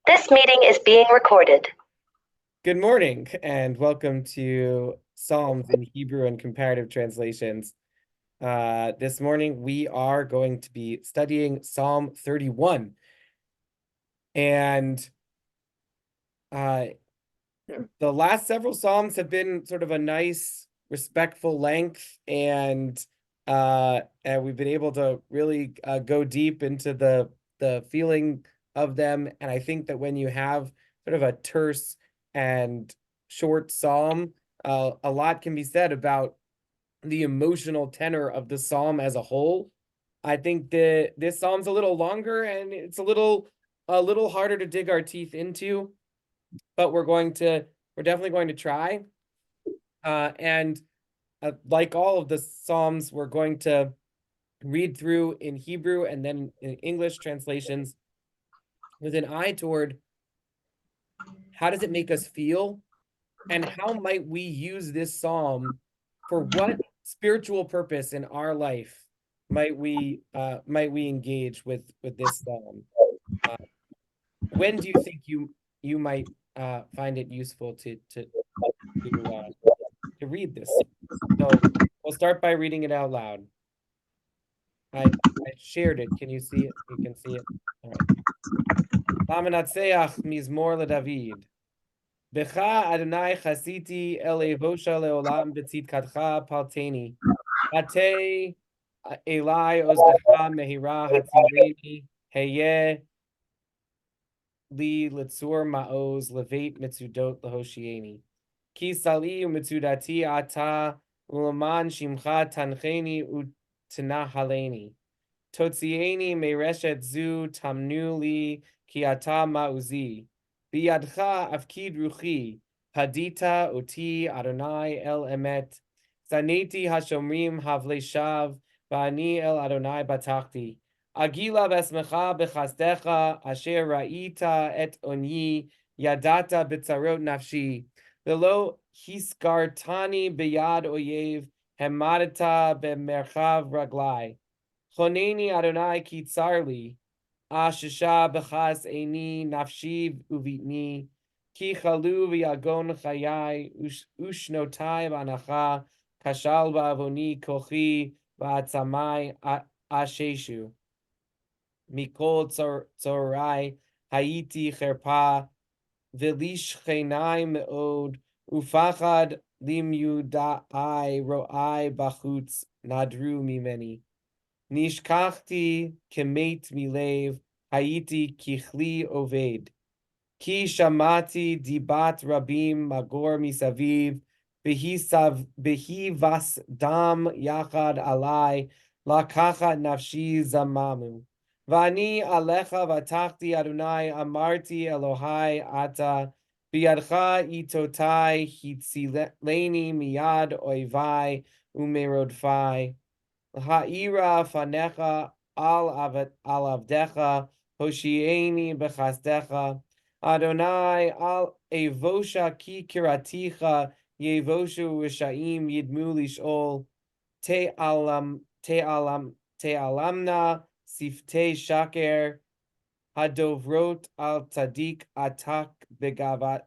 This meeting is being recorded. Good morning and welcome to Psalms in Hebrew and Comparative Translations. This morning we are going to be studying Psalm 31. And uh, the last several Psalms have been sort of a nice, respectful length, and we've been able to really go deep into the feeling of them. And I think that when you have sort of a terse and short psalm, a lot can be said about the emotional tenor of the psalm as a whole. I think that this psalm's a little longer and it's a little harder to dig our teeth into, but we're definitely going to try. And like all of the psalms, we're going to read through in Hebrew and then in English translations with an eye toward how does it make us feel and how might we use this psalm for what spiritual purpose in our life might we engage with this psalm. Uh, when do you think you might find it useful to to read this? So we'll start by reading it out loud. I shared it. Can you see it? You can see it. All right. Lamanatseach mizmor leDavid. Bech Adonai chasiti el evosha leolam b'tzidkatcha palteni. Ate Eli oznecha mehira hatzileni heye li litzur ma'oz levet mitzudot lahoshieni. Ki sali umitzudati ata ulaman shimcha tancheni utnahaleni. Totzieni mereshet zu tamnu li ki ata ma'uzi. Biyadcha afkid ruchi. Hadita oti Adonai el emet. Saneti hashomrim havle shav. Va'ani el Adonai batachti. Agila vesmecha bechasdecha asher ra'ita et onyi yadata bitzarot nafshi. Velo hiskartani biyad oyev hemadata bemerchav raglai. Choneni Adonai ki tsarli, ashisha b'chas eini nafshi uvitni, ki chalu v'yagon chayai, ushnotai v'anacha, kashal ba'avoni kochi v'atzamai asheshu. Mikol tzorai hayiti cherpa, v'lish chenai me'od, ufachad limyudai ro'ai bachutz nadru mimeni. Nishkachti kemet milev, hayiti kichli oved. Ki shamati dibat rabim magor misaviv, behi vas dam yachad alai, lakachat nafshi zamamu. Vani alecha vatachti Adonai amarti Elohai ata, biyadcha itotai hitzileni miyad oivai umerodfai. Ha'ira fanecha al avdecha, hoshieni bechasdecha. Adonai al evosha ki kiraticha, yevoshu rishaim yidmu lishol. Te alamna sifte shaker, hadovrot al tzadik atak begava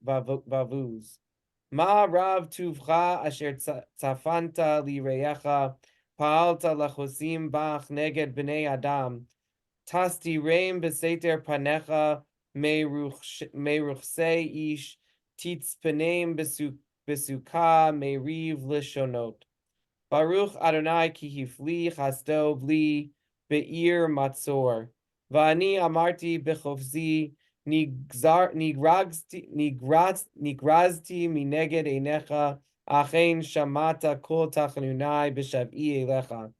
vavuz. Ma rav tuvcha asher tzafanta lireyecha, pa'alta lachosim bach neged b'nei adam. Tasti reim beseter panecha, meruchse ish, titz paneim besuka, meriv lishonot. Baruch Adonai ki hifli chasdo bli be'ir matzor. Va'ani amarti bechofzi, nigrazti mineged einecha, achen shamata kol tachanunai b'shav'i elecha.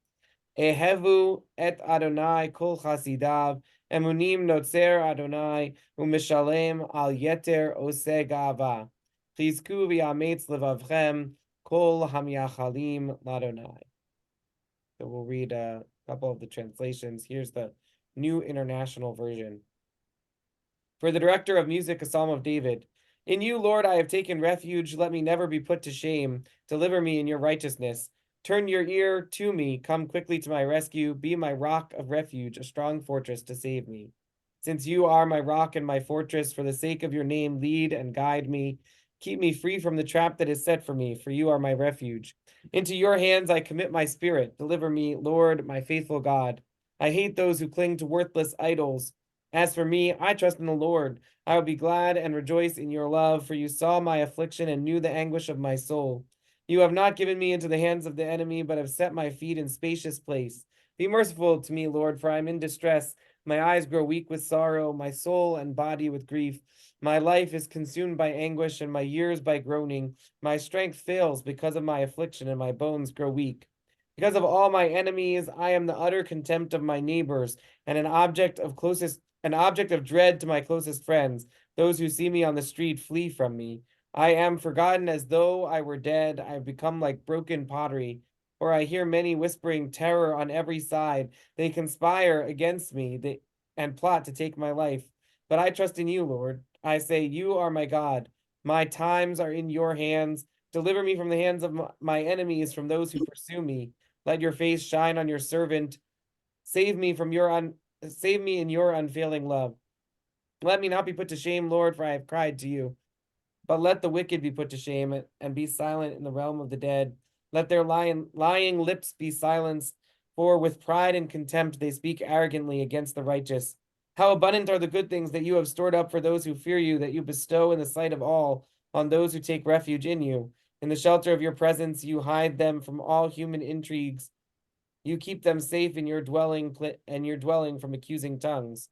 Ehevu et Adonai kol chasidav, emunim notzer Adonai, umishalem al yeter ose gava. Chizku v'yametz levavchem, kol hamyachalim ladonai. So we'll read a couple of the translations. Here's the New International Version. For the director of music, a psalm of David. In you, Lord, I have taken refuge. Let me never be put to shame. Deliver me in your righteousness. Turn your ear to me. Come quickly to my rescue. Be my rock of refuge, a strong fortress to save me. Since you are my rock and my fortress, for the sake of your name, lead and guide me. Keep me free from the trap that is set for me, for you are my refuge. Into your hands I commit my spirit. Deliver me, Lord, my faithful God. I hate those who cling to worthless idols. As for me, I trust in the Lord. I will be glad and rejoice in your love, for you saw my affliction and knew the anguish of my soul. You have not given me into the hands of the enemy, but have set my feet in spacious place. Be merciful to me, Lord, for I am in distress. My eyes grow weak with sorrow, my soul and body with grief. My life is consumed by anguish, and my years by groaning. My strength fails because of my affliction, and my bones grow weak. Because of all my enemies, I am the utter contempt of my neighbors, and an object of dread to my closest friends. Those who see me on the street flee from me. I am forgotten as though I were dead. I have become like broken pottery, for I hear many whispering terror on every side. They conspire against me and plot to take my life. But I trust in you, Lord. I say, you are my God. My times are in your hands. Deliver me from the hands of my enemies, from those who pursue me. Let your face shine on your servant. Save me from your save me in your unfailing love. Let me not be put to shame, Lord, for I have cried to you. But let the wicked be put to shame and be silent in the realm of the dead. Let their lying lips be silenced, for with pride and contempt they speak arrogantly against the righteous. How abundant are the good things that you have stored up for those who fear you, that you bestow in the sight of all on those who take refuge in you. In the shelter of your presence, you hide them from all human intrigues. You keep them safe in your dwelling from accusing tongues.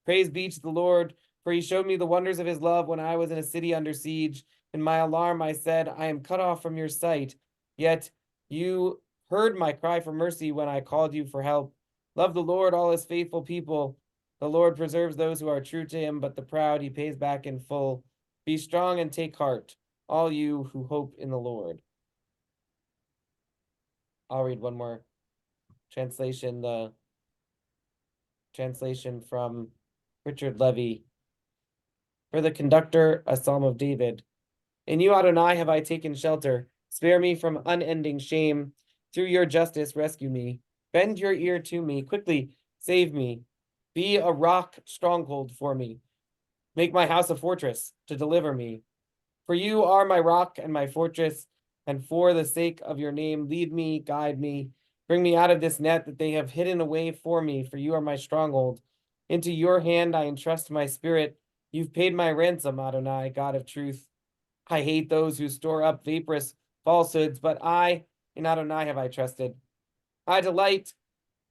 Praise be to the Lord, for he showed me the wonders of his love when I was in a city under siege. In my alarm, I said, I am cut off from your sight. Yet you heard my cry for mercy when I called you for help. Love the Lord, all his faithful people. The Lord preserves those who are true to him, but the proud he pays back in full. Be strong and take heart, all you who hope in the Lord. I'll read one more translation, the translation from Richard Levy. For the conductor, a psalm of David. In you, Adonai, have I taken shelter. Spare me from unending shame. Through your justice, rescue me. Bend your ear to me. Quickly, save me. Be a rock stronghold for me. Make my house a fortress to deliver me. For you are my rock and my fortress, and for the sake of your name, lead me, guide me. Bring me out of this net that they have hidden away for me, for you are my stronghold. Into your hand I entrust my spirit. You've paid my ransom, Adonai, God of truth. I hate those who store up vaporous falsehoods, but in Adonai have I trusted. I delight,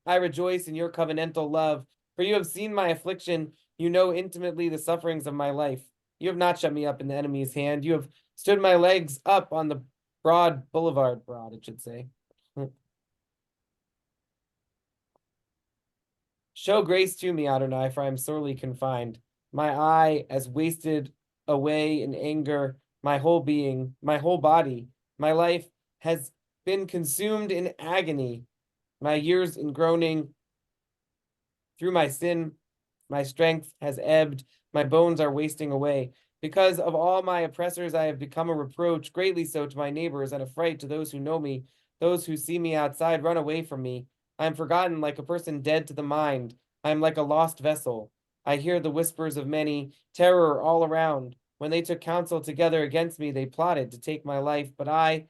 I rejoice in your covenantal love, for you have seen my affliction. You know intimately the sufferings of my life. You have not shut me up in the enemy's hand. You have stood my legs up on the broad, it should say. Show grace to me, Adonai, for I am sorely confined. My eye as wasted away in anger, my whole being, my whole body, my life has been consumed in agony, my years in groaning. Through my sin, my strength has ebbed, my bones are wasting away. Because of all my oppressors, I have become a reproach, greatly so to my neighbors, and a fright to those who know me. Those who see me outside run away from me. I am forgotten like a person dead to the mind. I am like a lost vessel. I hear the whispers of many, terror all around. When they took counsel together against me, they plotted to take my life. But I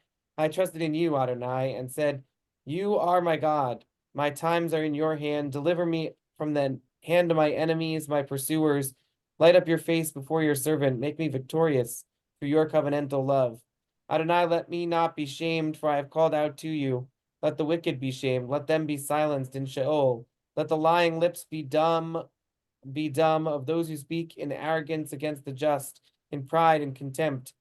trusted in you, Adonai, and said, you are my God. My times are in your hand. Deliver me from the hand of my enemies, my pursuers. Light up your face before your servant. Make me victorious through your covenantal love. Adonai, let me not be shamed, for I have called out to you. Let the wicked be shamed. Let them be silenced in Sheol. Let the lying lips be dumb of those who speak in arrogance against the just, in pride and contempt.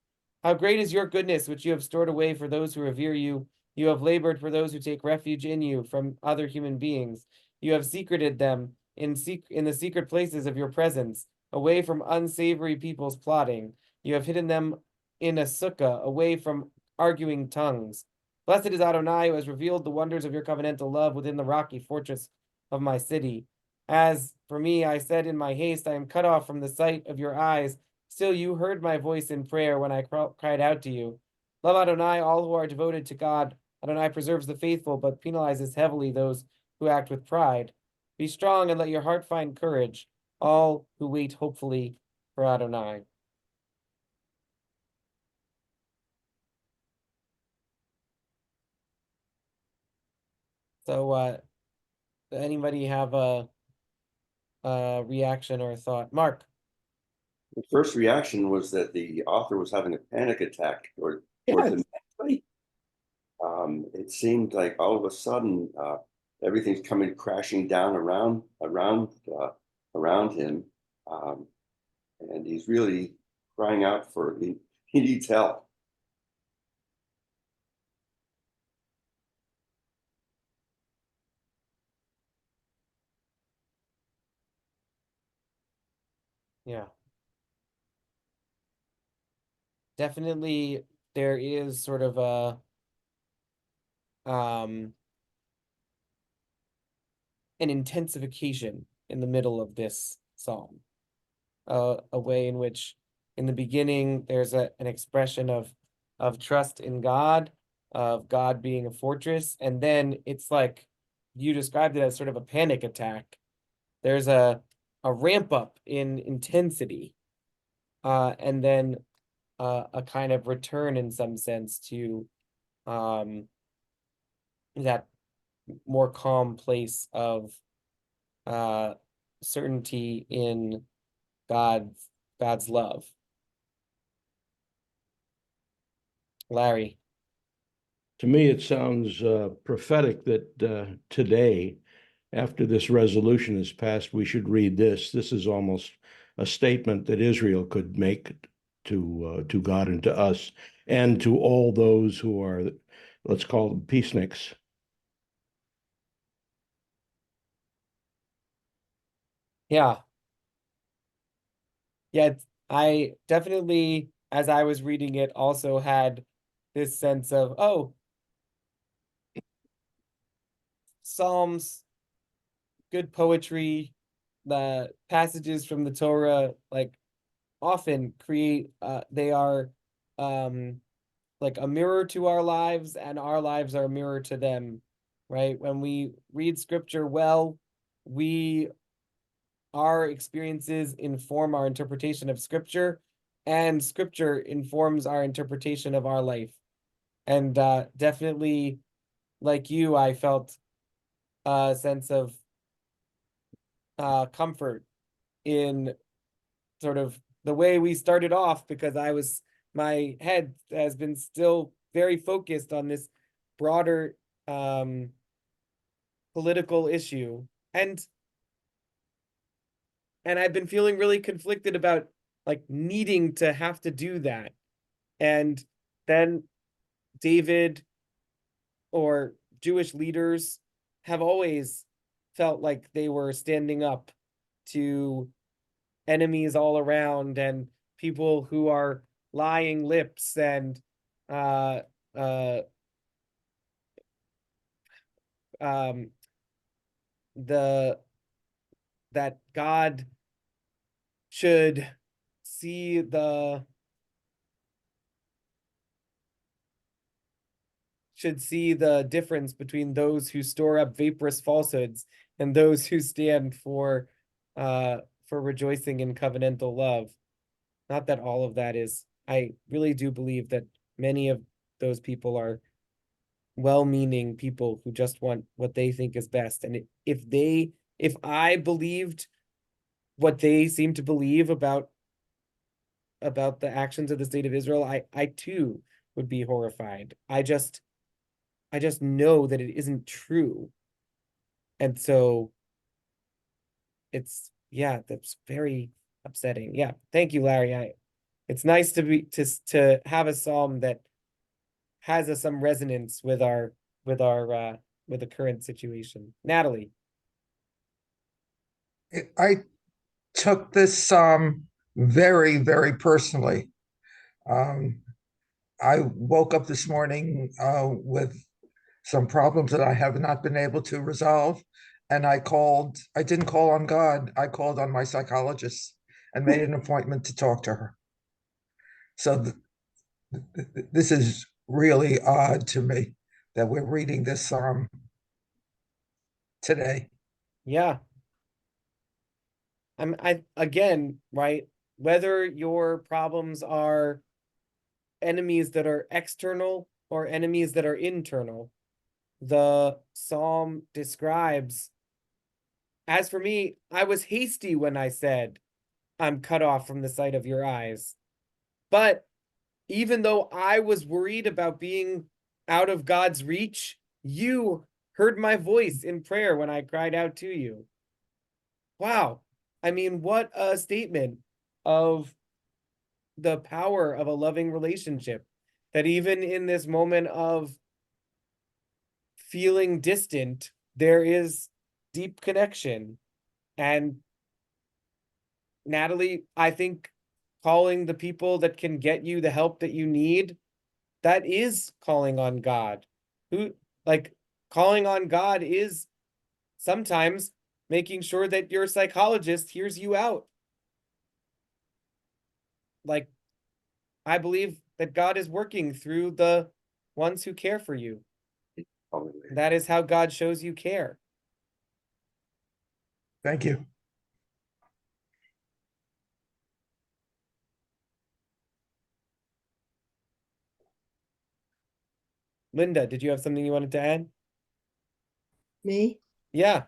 How great is your goodness, which you have stored away for those who revere you. You have labored for those who take refuge in you from other human beings. You have secreted them in the secret places of your presence, away from unsavory people's plotting. You have hidden them in a sukkah, away from arguing tongues. Blessed is Adonai, who has revealed the wonders of your covenantal love within the rocky fortress of my city. As for me, I said in my haste, I am cut off from the sight of your eyes. Still, you heard my voice in prayer when I cried out to you. Love Adonai, all who are devoted to God. Adonai preserves the faithful, but penalizes heavily those who act with pride. Be strong and let your heart find courage, all who wait hopefully for Adonai. So, anybody have a reaction or a thought? Mark? The first reaction was that the author was having a panic attack towards Yes. him. It seemed like all of a sudden everything's coming crashing down around him, um, and he's really crying out for he needs help. Yeah. Definitely there is sort of um an intensification in the middle of this psalm. A way in which in the beginning there's an expression of trust in God, of God being a fortress, and then it's like you described it as sort of a panic attack. There's a ramp up in intensity, and then a kind of return in some sense to um that more calm place of uh certainty in God's love. Larry. To me, it sounds prophetic that today, after this resolution is passed, we should read this. This is almost a statement that Israel could make to God and to us, and to all those who are, let's call them peaceniks. Yeah. Yeah, I definitely, as I was reading it, also had this sense of, oh, Psalms, good poetry, the passages from the Torah, like often create they are um like a mirror to our lives, and our lives are a mirror to them, right? When we read scripture well, we our experiences inform our interpretation of scripture, and scripture informs our interpretation of our life. And definitely, like you, I felt a sense of comfort in sort of the way we started off, because my head has been still very focused on this broader um, political issue. And I've been feeling really conflicted about like needing to have to do that. And then David or Jewish leaders have always felt like they were standing up to enemies all around and people who are lying lips and uh uh um the that God should see the difference between those who store up vaporous falsehoods and those who stand for rejoicing in covenantal love. Not that all of that is, I really do believe that many of those people are well-meaning people who just want what they think is best. And if I believed what they seem to believe about the actions of the state of Israel, I too would be horrified. I just know that it isn't true. And so yeah, that's very upsetting. Yeah. Thank you, Larry. It's nice to have a psalm that has some resonance with our with the current situation. Natalie. I took this very, very personally. Um, I woke up this morning with some problems that I have not been able to resolve. And I didn't call on God, I called on my psychologist and made an appointment to talk to her. So this is really odd to me that we're reading this today. Yeah. again, right? Whether your problems are enemies that are external or enemies that are internal, the psalm describes, as for me, I was hasty when I said, I'm cut off from the sight of your eyes. But even though I was worried about being out of God's reach, you heard my voice in prayer when I cried out to you. Wow. I mean, what a statement of the power of a loving relationship, that even in this moment of feeling distant, there is deep connection. And Natalie, I think calling the people that can get you the help that you need, that is calling on God. Who, like, calling on God is sometimes making sure that your psychologist hears you out. Like, I believe that God is working through the ones who care for you. Probably. That is how God shows you care. Thank you. Linda, did you have something you wanted to add? Me? Yeah.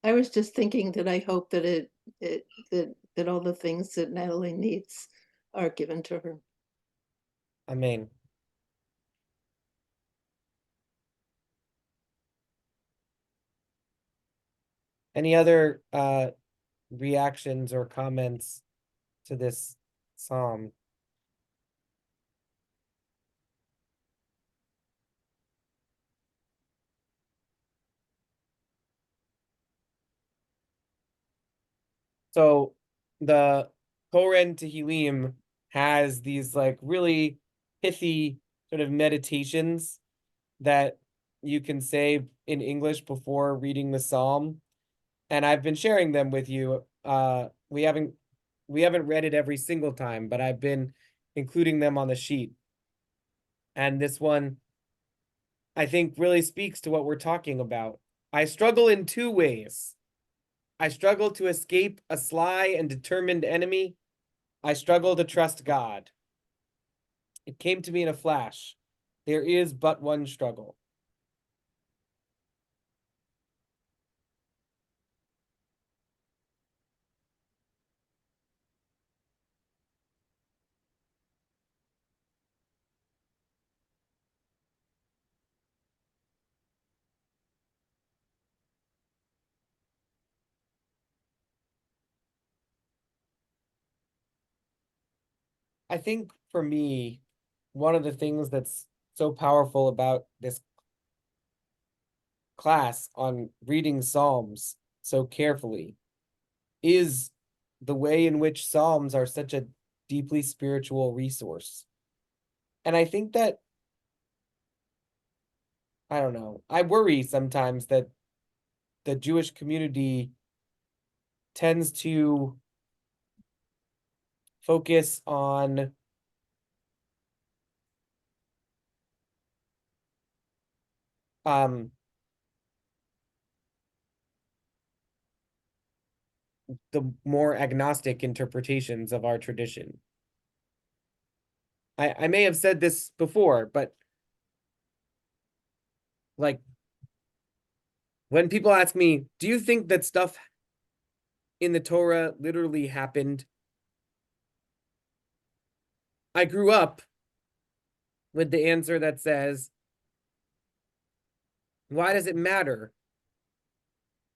I was just thinking that I hope that that all the things that Natalie needs are given to her. Amen. Any other reactions or comments to this psalm? So the Koren Tehillim has these like really pithy sort of meditations that you can say in English before reading the psalm, and I've been sharing them with you. We haven't read it every single time, but I've been including them on the sheet. And this one, I think, really speaks to what we're talking about. I struggle in two ways. I struggle to escape a sly and determined enemy. I struggle to trust God. It came to me in a flash. There is but one struggle. I think for me, one of the things that's so powerful about this class on reading Psalms so carefully is the way in which Psalms are such a deeply spiritual resource. And I think that, I don't know, I worry sometimes that the Jewish community tends to focus on the more agnostic interpretations of our tradition. I may have said this before, but like when people ask me, do you think that stuff in the Torah literally happened? I grew up with the answer that says, why does it matter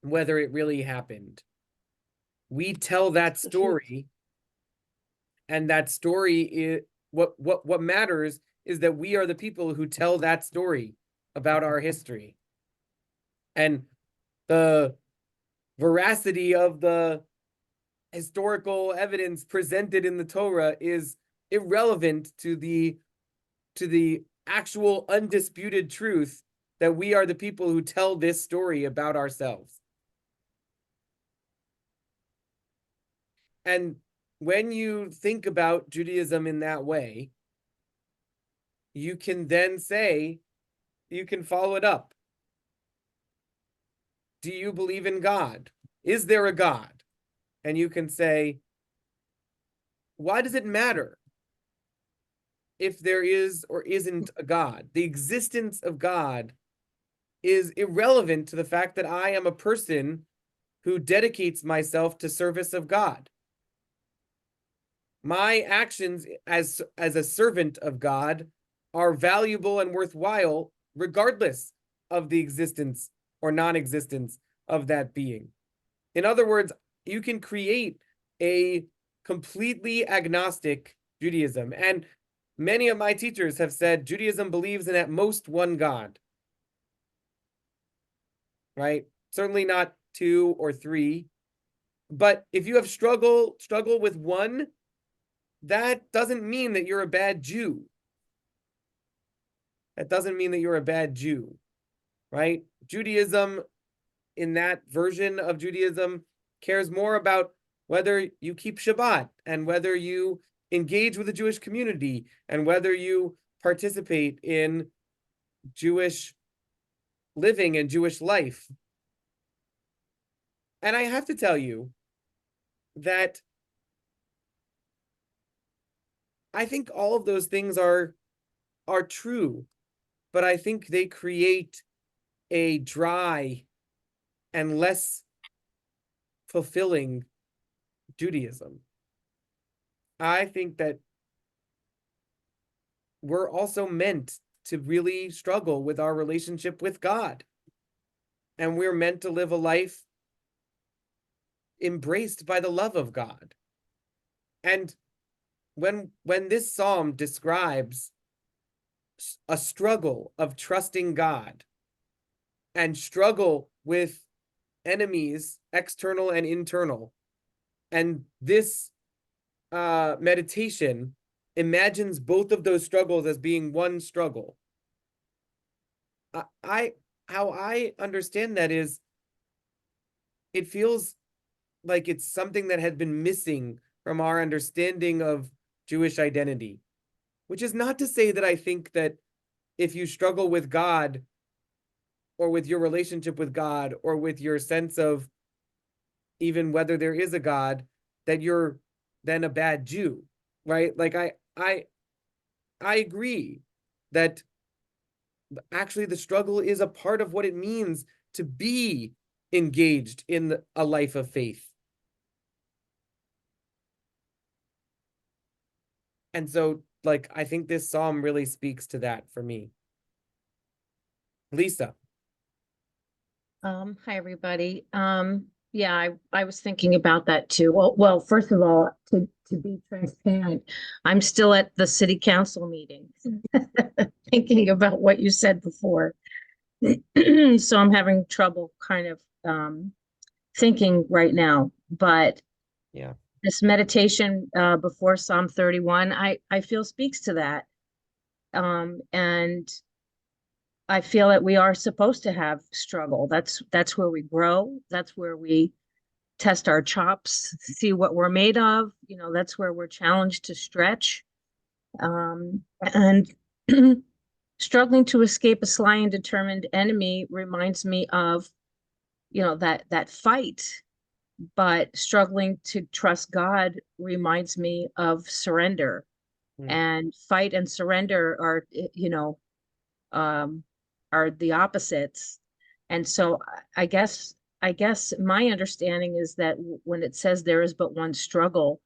whether it really happened? We tell that story, and that story is what matters is that we are the people who tell that story about our history. And the veracity of the historical evidence presented in the Torah is irrelevant to the actual undisputed truth that we are the people who tell this story about ourselves. And when you think about Judaism in that way, you can then say, you can follow it up. Do you believe in God? Is there a God? and you can say, why does it matter if there is or isn't a God? The existence of God is irrelevant to the fact that I am a person who dedicates myself to service of God. My actions as a servant of God are valuable and worthwhile regardless of the existence or non-existence of that being. In other words, you can create a completely agnostic Judaism. And many of my teachers have said Judaism believes in at most one God. Right? Certainly not two or three. But if you have struggle with one, that doesn't mean that you're a bad Jew. That doesn't mean that you're a bad Jew, right? Judaism, in that version of Judaism, cares more about whether you keep Shabbat and whether you engage with the Jewish community and whether you participate in Jewish living and Jewish life. And I have to tell you that I think all of those things are true, but I think they create a dry and less fulfilling Judaism. I think that we're also meant to really struggle with our relationship with God. And we're meant to live a life embraced by the love of God. And when this psalm describes a struggle of trusting God and struggle with enemies, external and internal, and this meditation imagines both of those struggles as being one struggle. How I understand that is, it feels like it's something that had been missing from our understanding of Jewish identity, which is not to say that I think that if you struggle with God or with your relationship with God or with your sense of even whether there is a God, that you're then a bad Jew, right? Like I agree that actually the struggle is a part of what it means to be engaged in a life of faith. And so, like, I think this psalm really speaks to that for me. Lisa. Hi, everybody. Yeah, I was thinking about that too. Well, first of all, to be transparent, I'm still at the city council meeting, thinking about what you said before. So I'm having trouble kind of thinking right now. But Yeah, this meditation before Psalm 31, I feel speaks to that. And I feel that we are supposed to have struggle. That's where we grow. That's where we test our chops, see what we're made of. You know, that's where we're challenged to stretch. And struggling to escape a sly and determined enemy reminds me of, you know, that fight. But struggling to trust God reminds me of surrender. And fight and surrender are, you know, are the opposites. And so I guess my understanding is that when it says there is but one struggle,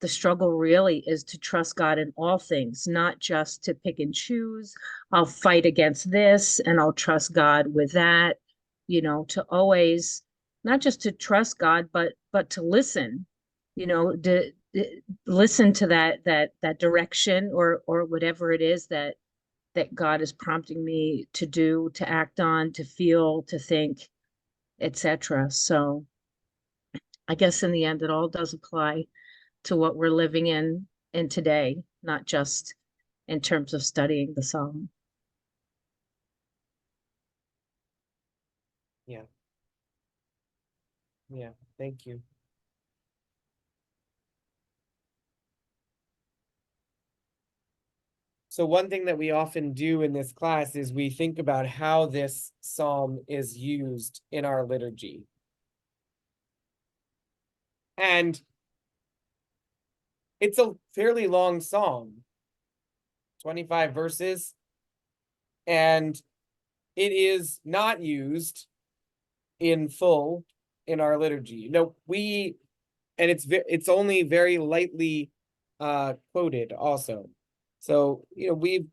the struggle really is to trust God in all things, not just to pick and choose. I'll fight against this and I'll trust God with that, you know, to always not just to trust God, but to listen, you know, to listen to that direction or whatever it is that God is prompting me to do, to act on, to feel, to think, etc. So I guess in the end, it all does apply to what we're living in today, not just in terms of studying the psalm. yeah. Yeah, thank you. So one thing that we often do in this class is we think about how this psalm is used in our liturgy. And it's a fairly long psalm, 25 verses, and it is not used in full in our liturgy. No, and it's only very lightly quoted also. So, we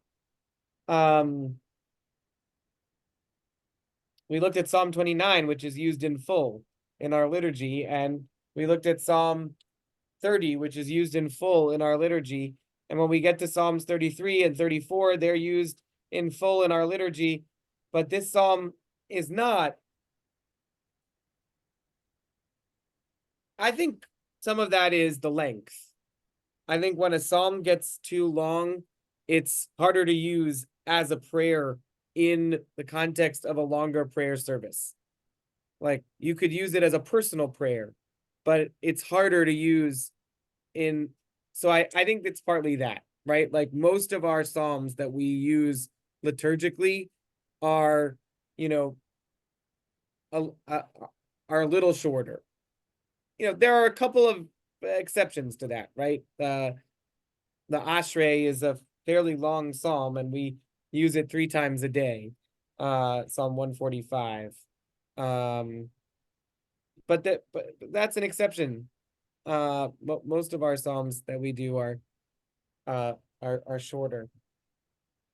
looked at Psalm 29, which is used in full in our liturgy, and we looked at Psalm 30, which is used in full in our liturgy. And when we get to Psalms 33 and 34, they're used in full in our liturgy, but this psalm is not. I think some of that is the length. I think when a psalm gets too long, it's harder to use as a prayer in the context of a longer prayer service. Like, you could use it as a personal prayer, but it's harder to use in. So I think it's partly that, right? Like, most of our psalms that we use liturgically are, are a little shorter. There are a couple of exceptions to that, right? The Ashrei is a fairly long psalm, and we use it 3 times a day. Psalm 145. But that's an exception. Most of our psalms that we do are shorter.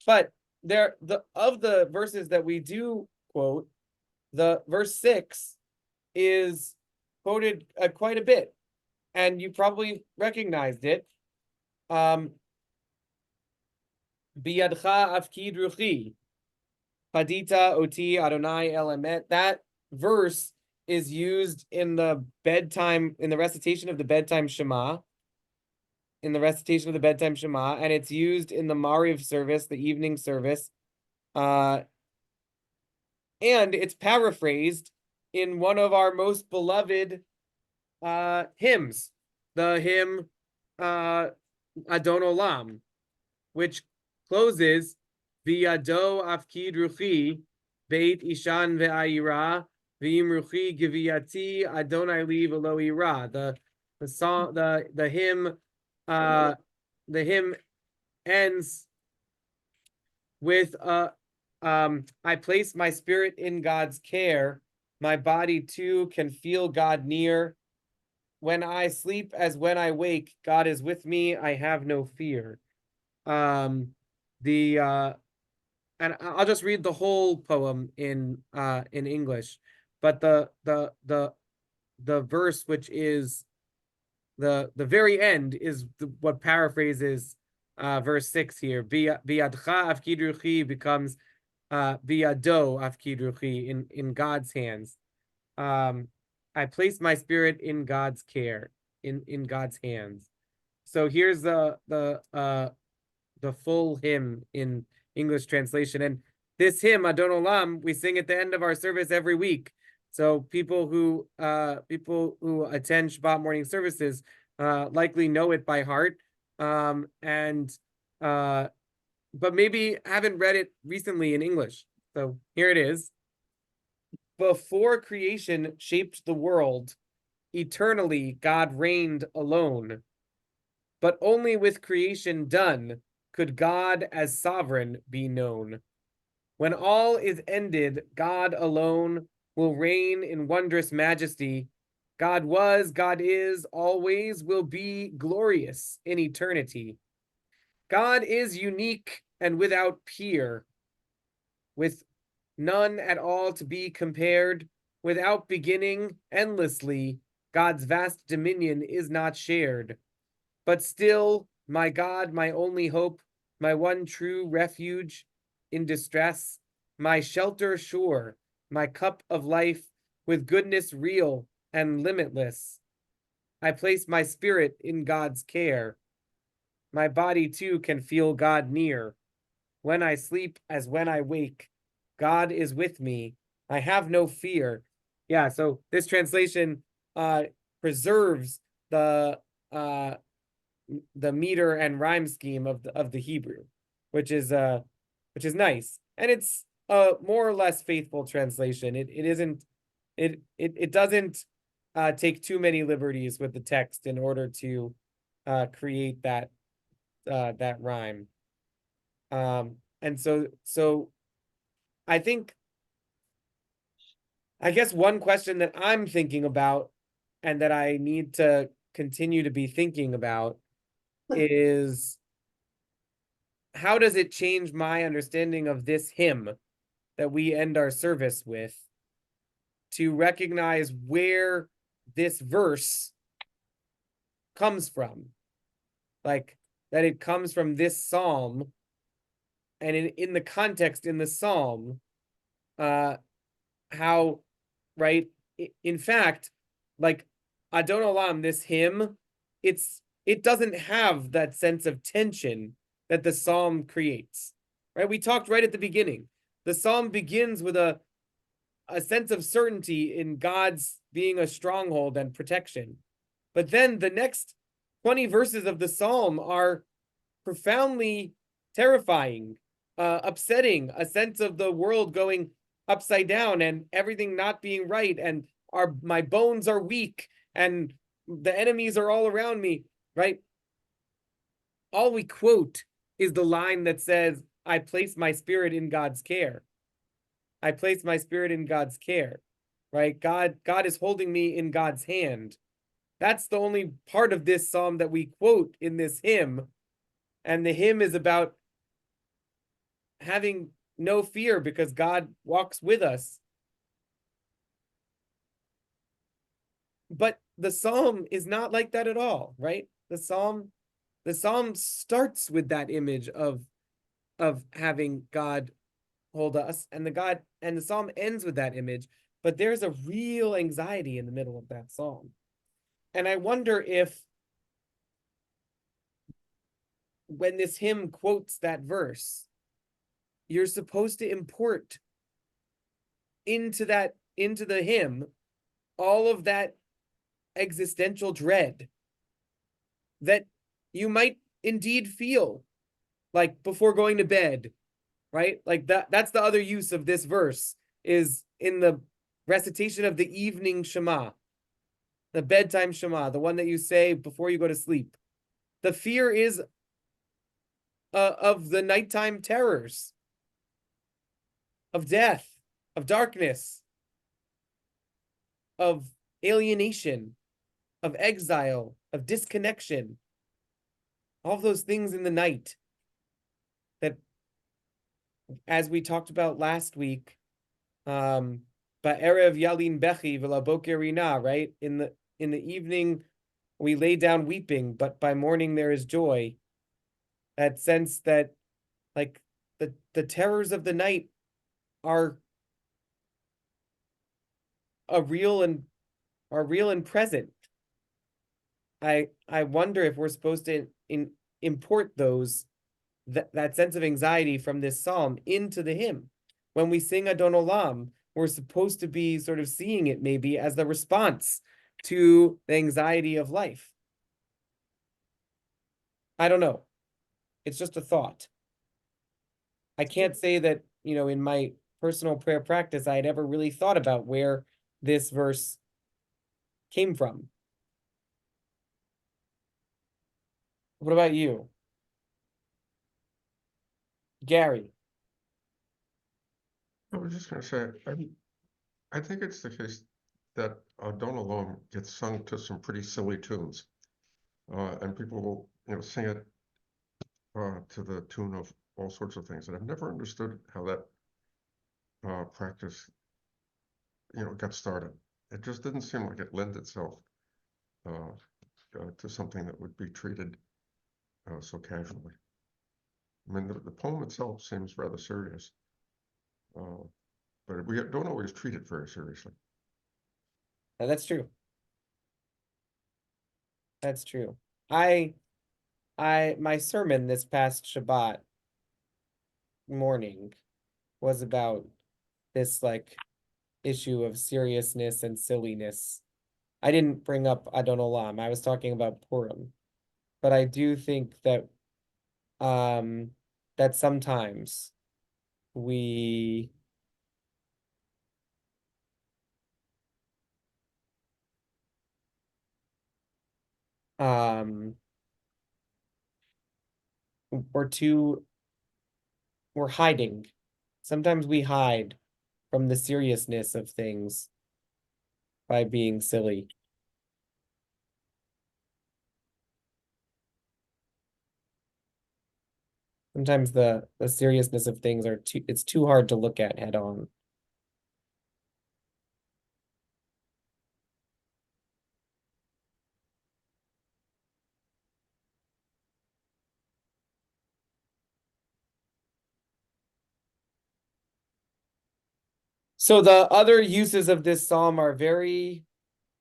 But of the verses that we do quote, the verse 6 is quoted quite a bit, and you probably recognized it. Biyadcha afkid ruchi, padita oti Adonai el emet. That verse is used in the recitation of the bedtime Shema. And it's used in the Mariv service, the evening service. And it's paraphrased in one of our most beloved hymns, the hymn Adon Olam, which closes V'yado afkid ruchi beit ishan ve'ayira v'im ruchi giviyati Adonai li v'lo ira. The hymn ends with I place my spirit in God's care. My body too can feel God near. When I sleep as when I wake, God is with me. I have no fear. And I'll just read the whole poem in English, but the verse, which is the very end, is what paraphrases verse 6 here. Biyadcha afkid ruchi becomes biyado afkid ruchi, in God's hands. I place my spirit in God's care, in God's hands. So here's the full hymn in English translation. And this hymn, Adon Olam, we sing at the end of our service every week. So people who attend Shabbat morning services likely know it by heart, but maybe haven't read it recently in English. So here it is. Before creation shaped the world, eternally God reigned alone. But only with creation done could God as sovereign be known. When all is ended, God alone will reign in wondrous majesty. God was, God is, always will be glorious in eternity. God is unique and without peer, with none at all to be compared, without beginning, endlessly. God's vast dominion is not shared. But still, my God, my only hope, my one true refuge in distress, my shelter sure, my cup of life, with goodness real and limitless. I place my spirit in God's care. My body too can feel God near. When I sleep as when I wake, God is with me. I have no fear. Yeah, so this translation preserves the meter and rhyme scheme of the Hebrew, which is nice, and it's a more or less faithful translation. It doesn't take too many liberties with the text in order to create that that rhyme. And so I think, I guess one question that I'm thinking about and that I need to continue to be thinking about is, how does it change my understanding of this hymn that we end our service with, to recognize where this verse comes from? Like, that it comes from this psalm, and in the context in the psalm, how, right, in fact, like, Adon Olam, this hymn, it doesn't have that sense of tension that the psalm creates, right? We talked right at the beginning. The psalm begins with a sense of certainty in God's being a stronghold and protection. But then the next 20 verses of the psalm are profoundly terrifying, upsetting, a sense of the world going upside down and everything not being right, and my bones are weak and the enemies are all around me, right? All we quote is the line that says, I place my spirit in God's care. I place my spirit in God's care, right? God is holding me in God's hand. That's the only part of this psalm that we quote in this hymn. And the hymn is about having no fear because God walks with us. But the psalm is not like that at all, right? The psalm starts with that image of having God hold us, and the psalm ends with that image, but there's a real anxiety in the middle of that psalm. And I wonder if, when this hymn quotes that verse, you're supposed to import into the hymn all of that existential dread that you might indeed feel, like before going to bed, right? Like that's the other use of this verse, is in the recitation of the evening Shema, the bedtime Shema, the one that you say before you go to sleep. The fear is of the nighttime terrors, of death, of darkness, of alienation, of exile, of disconnection, all those things in the night that, as we talked about last week, Ba'erev Yalin Bechi V'Laboker Rina, right? In the evening, we lay down weeping, but by morning there is joy. That sense that, like, the terrors of the night are real and present. I wonder if we're supposed to import that sense of anxiety from this psalm into the hymn. When we sing Adon Olam, we're supposed to be sort of seeing it maybe as the response to the anxiety of life. I don't know. It's just a thought. I can't say that, in my personal prayer practice, I had ever really thought about where this verse came from. What about you, Gary? I was just going to say, I think it's the case that Don't Alone gets sung to some pretty silly tunes, and people will, sing it to the tune of all sorts of things. And I've never understood how that practice, got started. It just didn't seem like it lent itself to something that would be treated so casually. I mean, the poem itself seems rather serious, but we don't always treat it very seriously. That's true. That's true. My sermon this past Shabbat morning was about this, like, issue of seriousness and silliness. I didn't bring up Adon Olam. I was talking about Purim. But I do think that that sometimes we um we're hiding. Sometimes we hide from the seriousness of things by being silly. Sometimes the seriousness of things it's too hard to look at head on. So the other uses of this psalm are very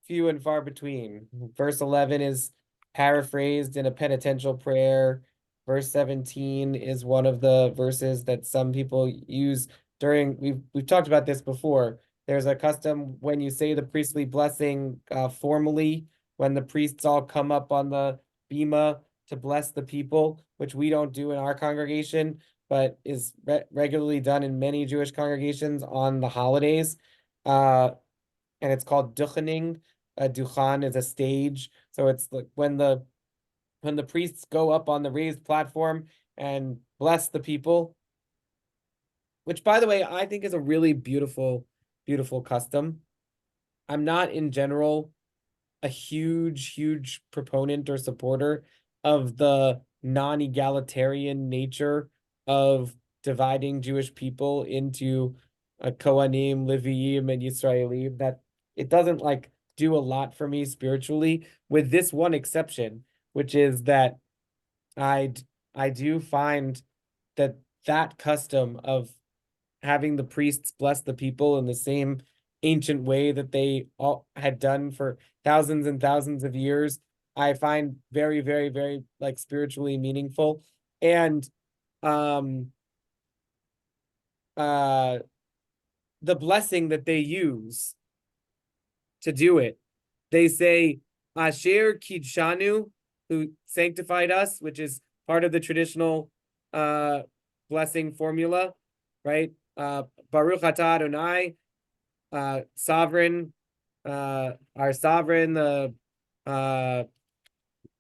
few and far between. Verse 11 is paraphrased in a penitential prayer. Verse 17 is one of the verses that some people use during, we've talked about this before. There's a custom when you say the priestly blessing formally, when the priests all come up on the bima to bless the people, which we don't do in our congregation, but is regularly done in many Jewish congregations on the holidays. And it's called duchening. A duchan is a stage. So it's like when the priests go up on the raised platform and bless the people, which by the way, I think is a really beautiful, beautiful custom. I'm not in general a huge proponent or supporter of the non-egalitarian nature of dividing Jewish people into Kohanim, Leviim, and Yisraelim. That it doesn't like do a lot for me spiritually, with this one exception, which is that I do find that custom of having the priests bless the people in the same ancient way that they all had done for thousands and thousands of years, I find very like spiritually meaningful. And um uh the blessing that they use to do it, they say Asher Kidshanu, who sanctified us, which is part of the traditional blessing formula, right? Baruch atah Adonai, sovereign, our sovereign, the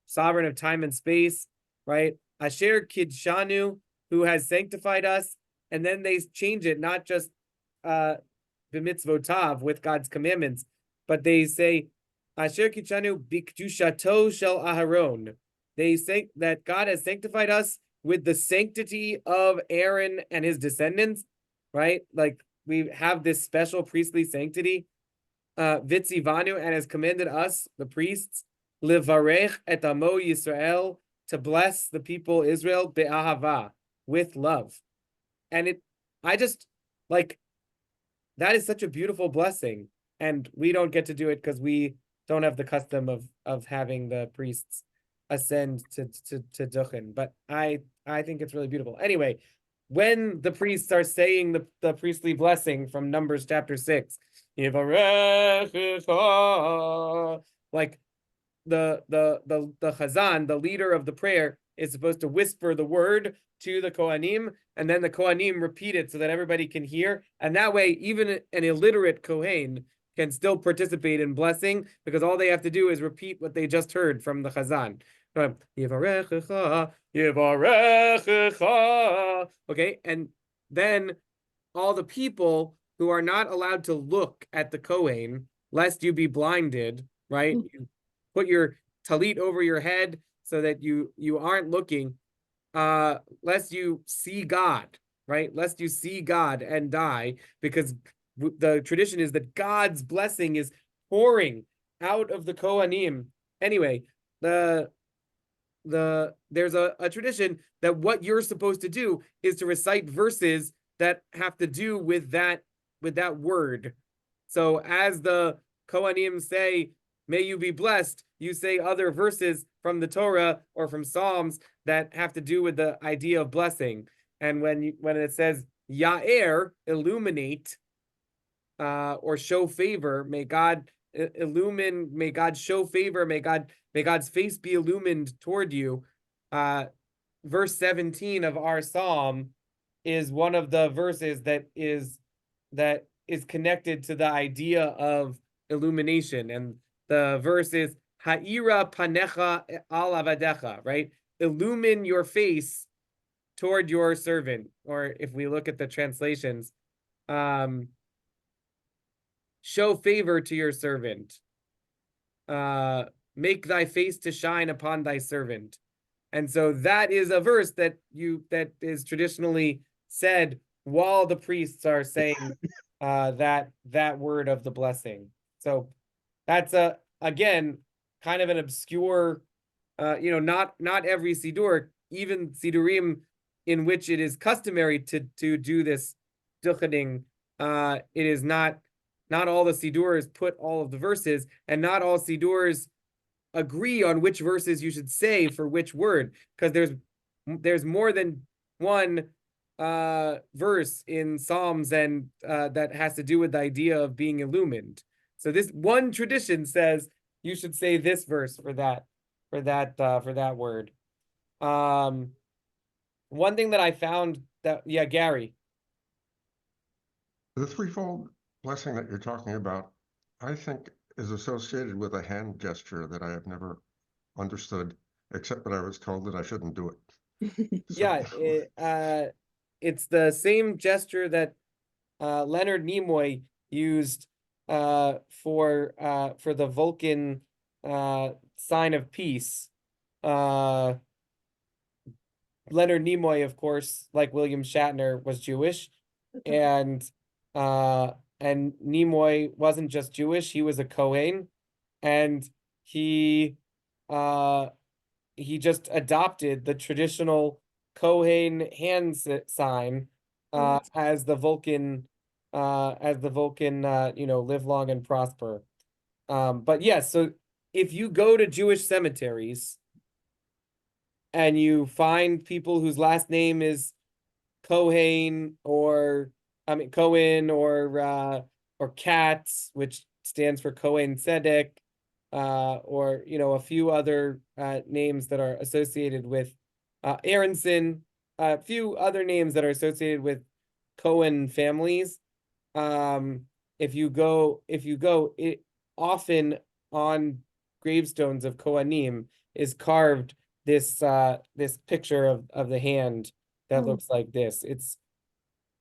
sovereign of time and space, right? Asher Kidshanu, who has sanctified us, and then they change it, not just b'mitzvotav, with God's commandments, but they say Asher Kidshanu bikdushato shel Aharon. They say that God has sanctified us with the sanctity of Aaron and his descendants, right? Like we have this special priestly sanctity. Vitzivanu, and has commanded us, the priests, livarech et amo Yisrael, to bless the people Israel be'ahava, with love. And I just like, that is such a beautiful blessing, and we don't get to do it because we don't have the custom of having the priests ascend to duchen. But I think it's really beautiful. Anyway, when the priests are saying the priestly blessing from Numbers chapter 6, like the Chazan, the leader of the prayer, is supposed to whisper the word to the Kohanim, and then the Kohanim repeat it so that everybody can hear. And that way, even an illiterate Kohen can still participate in blessing, because all they have to do is repeat what they just heard from the Chazan. Okay, and then all the people who are not allowed to look at the Kohen, lest you be blinded, right? You put your talit over your head so that you aren't looking, lest you see God, right? Lest you see God and die, because the tradition is that God's blessing is pouring out of the Kohanim. Anyway, there's a tradition that what you're supposed to do is to recite verses that have to do with that word. So as the Kohanim say, "May you be blessed," you say other verses from the Torah or from Psalms that have to do with the idea of blessing. And when it says Ya'er, illuminate, or show favor, may God illumine, may God show favor, may God's face be illumined toward you. Verse 17 of our psalm is one of the verses that is connected to the idea of illumination, and the verse is ha'ira panecha al avadecha, right? Illumine your face toward your servant. Or if we look at the translations, show favor to your servant. Make thy face to shine upon thy servant. And so that is a verse that is traditionally said while the priests are saying that word of the blessing. So that's again kind of an obscure, not every Sidur, even Sidurim in which it is customary to do this duchening, it is not all the Sidurs put all of the verses, and not all Sidurs agree on which verses you should say for which word, because there's more than one verse in Psalms and that has to do with the idea of being illumined. So this one tradition says you should say this verse for that word. One thing that I found that, yeah, Gary. The threefold blessing that you're talking about, I think, is associated with a hand gesture that I have never understood, except that I was told that I shouldn't do it. Yeah, it's the same gesture that Leonard Nimoy used for the Vulcan sign of peace. Leonard Nimoy, of course, like William Shatner, was Jewish, and Nimoy wasn't just Jewish; he was a Kohen, and he just adopted the traditional Kohen hand sign as the Vulcan, live long and prosper. But yes, so if you go to Jewish cemeteries and you find people whose last name is Cohen Cohen or Katz, which stands for Cohen Tzedek, or a few other names that are associated with Aronson, a few other names that are associated with Cohen families. If you go, it often on gravestones of Kohanim is carved this picture of the hand that looks like this. It's,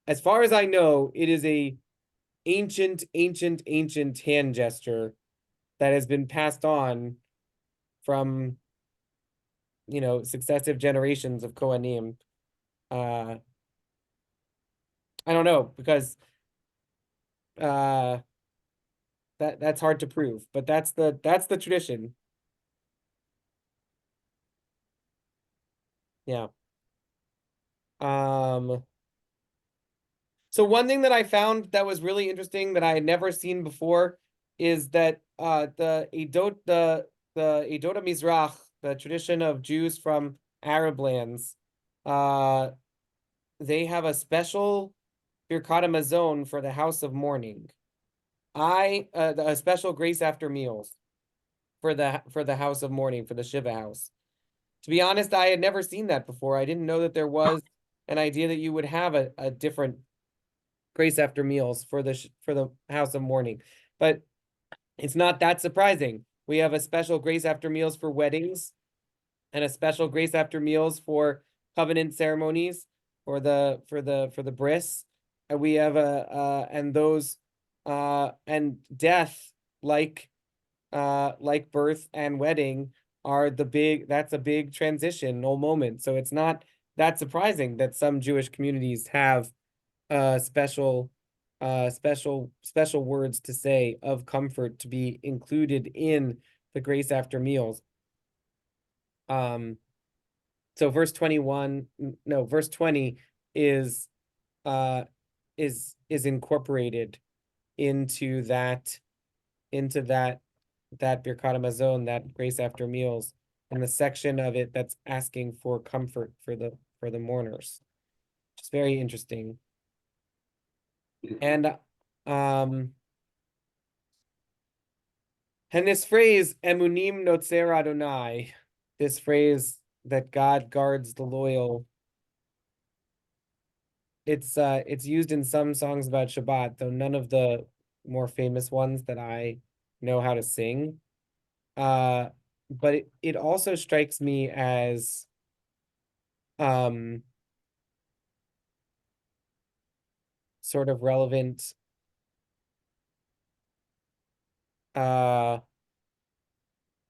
as far as I know, it is a ancient hand gesture that has been passed on from successive generations of Kohanim. I don't know, because that's hard to prove, but that's the tradition. Yeah. So one thing that I found that was really interesting that I had never seen before is that the Edot Mizrach, the tradition of Jews from Arab lands, they have a special Birkat Hamazon for the house of mourning. A special grace after meals for the house of mourning, for the Shiva house. To be honest, I had never seen that before. I didn't know that there was an idea that you would have a different grace after meals for the house of mourning, but it's not that surprising. We have a special grace after meals for weddings, and a special grace after meals for covenant ceremonies, for the bris, and we have and those and death, like birth and wedding, are that's a big transitional moment. So it's not that surprising that some Jewish communities have special words to say of comfort to be included in the grace after meals. So verse 20 is incorporated into that Birkat Hamazon, that grace after meals, and the section of it that's asking for comfort for the mourners. It's very interesting. And this phrase, Emunim Notzer Adonai, this phrase that God guards the loyal, it's used in some songs about Shabbat, though none of the more famous ones that I know how to sing. but it also strikes me as sort of relevant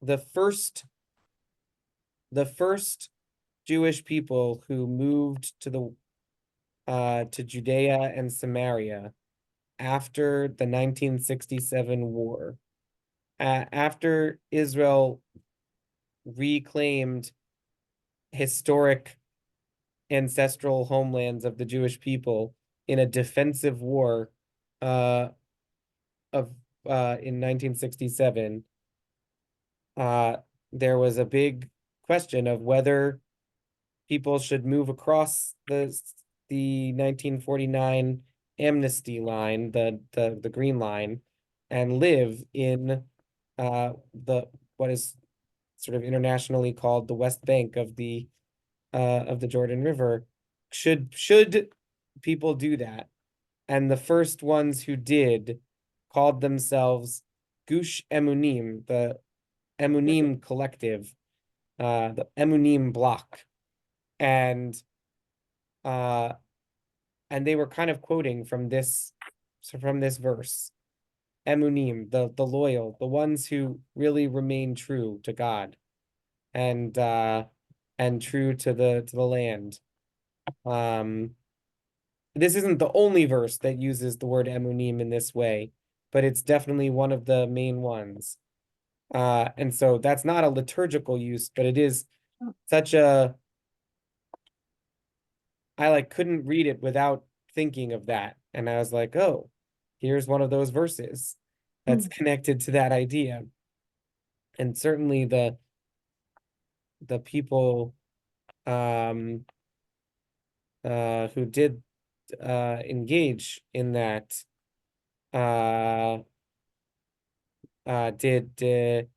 the first Jewish people who moved to Judea and Samaria after the 1967 war, after Israel reclaimed historic ancestral homelands of the Jewish people in a defensive war in 1967, there was a big question of whether people should move across the 1949 amnesty line, the green line, and live in what is sort of internationally called the West Bank of the Jordan River. Should people do that? And the first ones who did called themselves Gush Emunim, the Emunim collective, the Emunim block. And they were kind of quoting from this verse. Emunim, the loyal, the ones who really remain true to God and true to the land. This isn't the only verse that uses the word emunim in this way, but it's definitely one of the main ones. And so that's not a liturgical use, but it is such a, I couldn't read it without thinking of that. And I was like, oh, here's one of those verses that's connected to that idea. And certainly the people who did engage in that did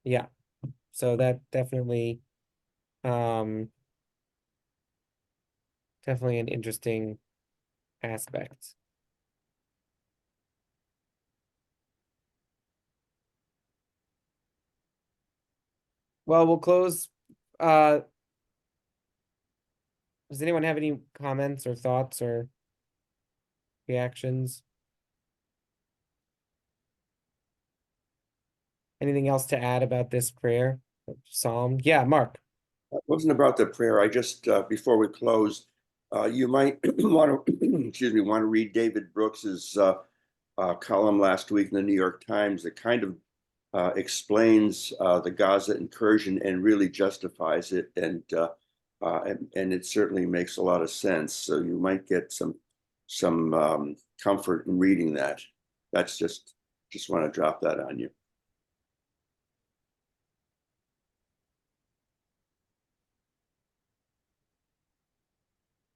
yeah, so that definitely definitely an interesting aspect. Well, we'll close. Does anyone have any comments or thoughts or reactions? Anything else to add about this prayer, psalm? Yeah, Mark. It wasn't about the prayer. I just, before we close, you might want to, excuse me, want to read David Brooks's column last week in the New York Times that kind of explains the Gaza incursion and really justifies it, and it certainly makes a lot of sense. So you might get some comfort in reading that. That's just want to drop that on you.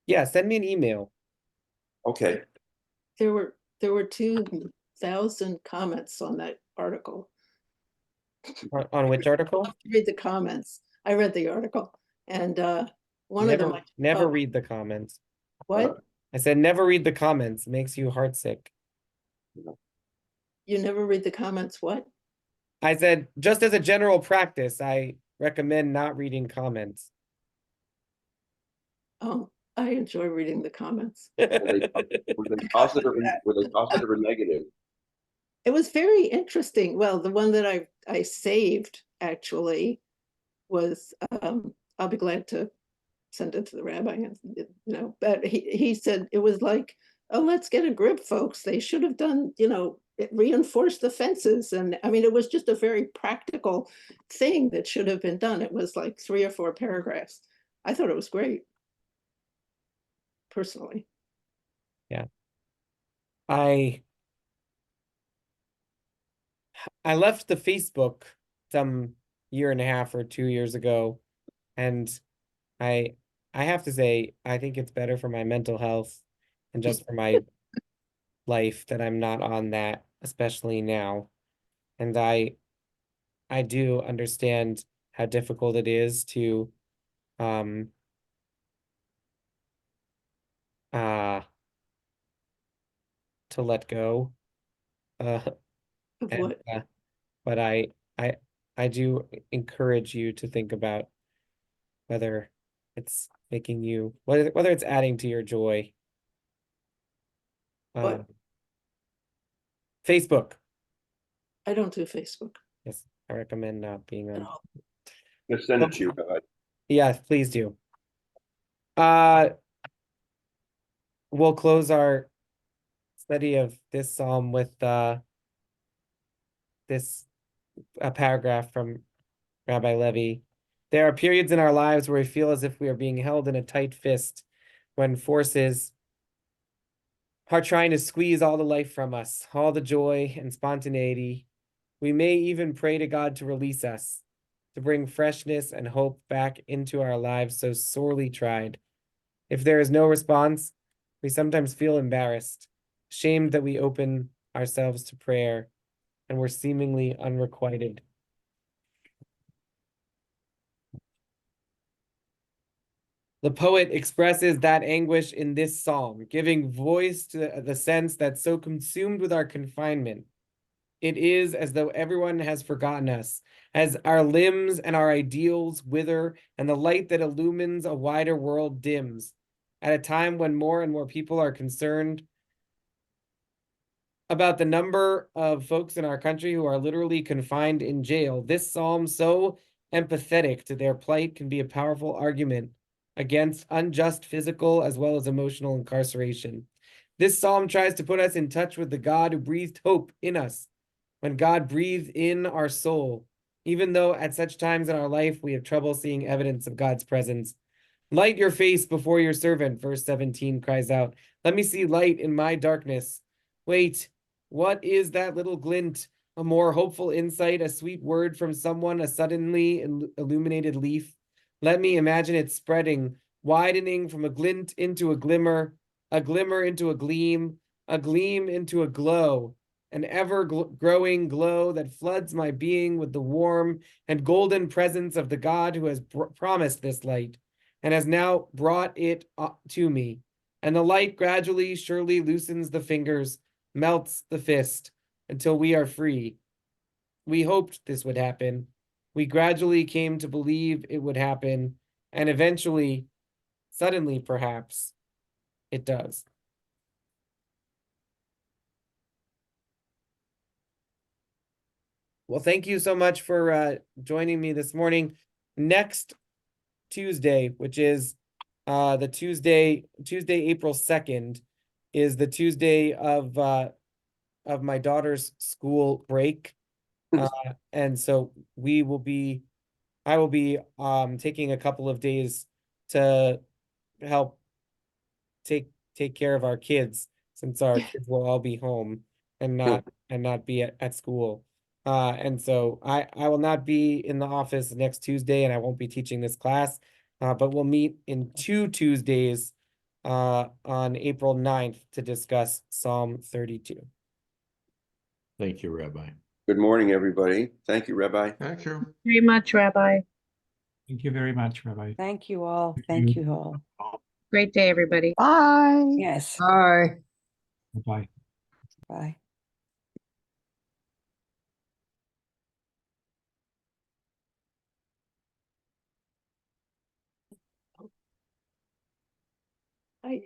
Yeah, send me an email. Okay. There were 2,000 comments on that article. On which article? Read the comments. I read the article, and one of them. Never read the comments. What? I said never read the comments. It makes you heartsick. You never read the comments? What? I said just as a general practice, I recommend not reading comments. Oh, I enjoy reading the comments. Were they positive or negative? It was very interesting. Well, the one that I saved actually was, I'll be glad to send it to the rabbi, but he said it was like, oh, let's get a grip, folks. They should have done, reinforce the fences. And I mean, it was just a very practical thing that should have been done. It was like 3 or 4 paragraphs. I thought it was great, personally. Yeah. I left the Facebook some year and a half or 2 years ago, and I have to say, I think it's better for my mental health and just for my life that I'm not on that, especially now. And I do understand how difficult it is to let go Uh, Of and, what? but I do encourage you to think about whether it's making you, whether it's adding to your joy. What? Facebook. I don't do Facebook Yes, I recommend not being at on. all. Just send it to you, Rabbi. Yeah, please do. We'll close our study of this psalm with this a paragraph from Rabbi Levi. There are periods in our lives where we feel as if we are being held in a tight fist, when forces are trying to squeeze all the life from us, all the joy and spontaneity. We may even pray to God to release us, to bring freshness and hope back into our lives so sorely tried. If there is no response, we sometimes feel embarrassed, ashamed that we open ourselves to prayer and we're seemingly unrequited. The poet expresses that anguish in this psalm, giving voice to the sense that so consumed with our confinement, it is as though everyone has forgotten us, as our limbs and our ideals wither, and the light that illumines a wider world dims. At a time when more and more people are concerned about the number of folks in our country who are literally confined in jail, this psalm, so empathetic to their plight, can be a powerful argument against unjust physical as well as emotional incarceration. This psalm tries to put us in touch with the God who breathed hope in us when God breathed in our soul, even though at such times in our life we have trouble seeing evidence of God's presence. Light your face before your servant, verse 17 cries out. Let me see light in my darkness. Wait, what is that little glint? A more hopeful insight, a sweet word from someone, a suddenly illuminated leaf. Let me imagine it spreading, widening from a glint into a glimmer into a gleam into a glow, an ever growing glow that floods my being with the warm and golden presence of the God who has promised this light and has now brought it to me. And the light gradually, surely loosens the fingers, melts the fist until we are free. We hoped this would happen. We gradually came to believe it would happen, and eventually, suddenly perhaps, it does. Well, thank you so much for joining me this morning. Next Tuesday, which is the Tuesday, April 2nd, is the Tuesday of my daughter's school break. And so I will be taking a couple of days to help take care of our kids, since our kids will all be home and not be at school. And so I will not be in the office next Tuesday, and I won't be teaching this class. But we'll meet in 2 Tuesdays on April 9th to discuss Psalm 32. Thank you, Rabbi. Good morning, everybody. Thank you, Rabbi. Thank you. Very much, Rabbi. Thank you very much, Rabbi. Thank you all. Thank you all. Great day, everybody. Bye. Yes. Bye. Bye-bye. Bye. I